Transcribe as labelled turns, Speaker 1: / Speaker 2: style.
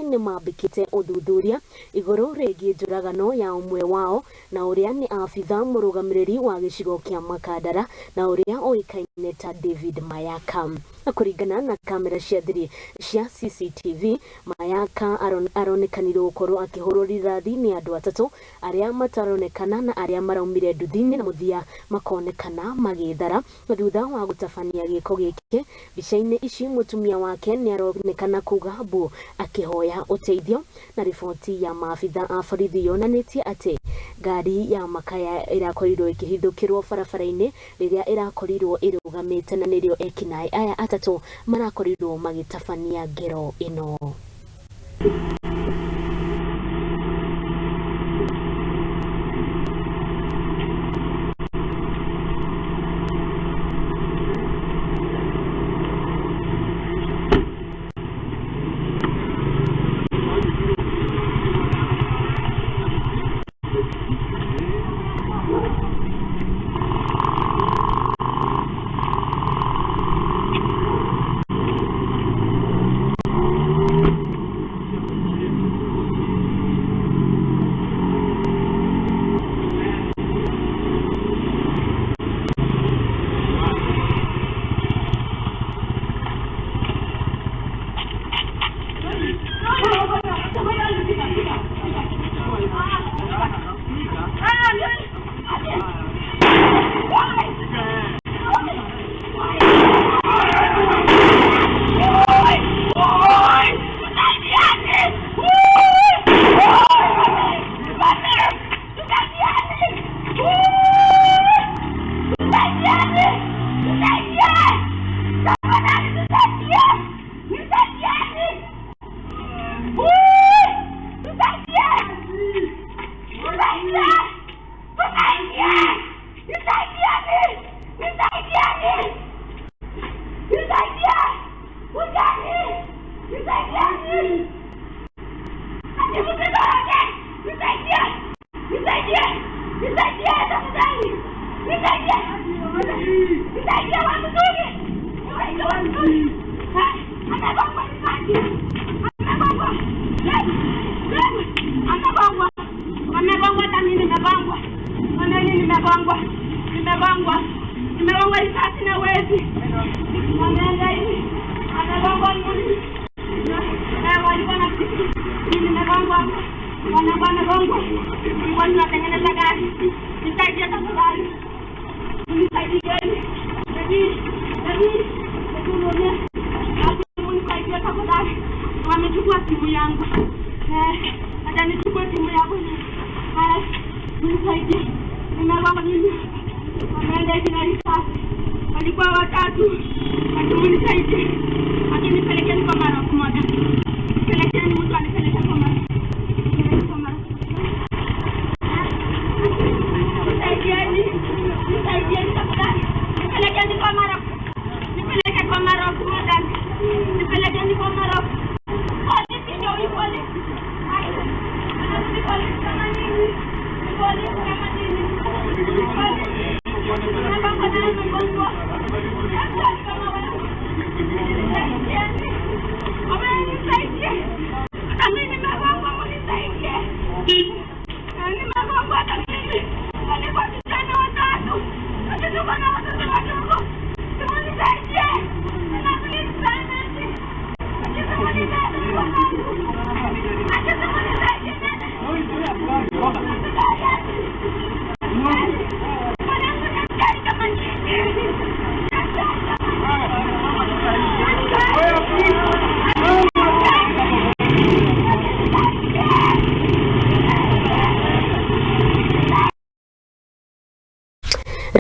Speaker 1: nimambikite uthuthuria iguru reegie njuragano ya umwe wao na uria ni abithaa murugamiriri wa gichigo kia Makadara na uria oikaine ta David Mayaka. Kuligana na kamera cia thiri cia cctv, Mayaka aronekanirwo gukorwo akihurwo rithathi ni andu atatu aria mataronekana na aria maraumire nduthi-ini na muthia makonekana magithara thutha wa gutabania giko giki. Mbica-ini ici mutumia wake ni aronekana kuga mbu akihoya uteithio, na riboti ya mabitha a borithi yonanitie ati ngari ya makaya irakorirwo ikihithukirwo barabara-ini riria irakorirwo irugamite na nirio ekinai aya atatu marakorirwo magitabania ngero ino.
Speaker 2: Walikuwa watatu, munisaidie, akinipelekeni kwa mara.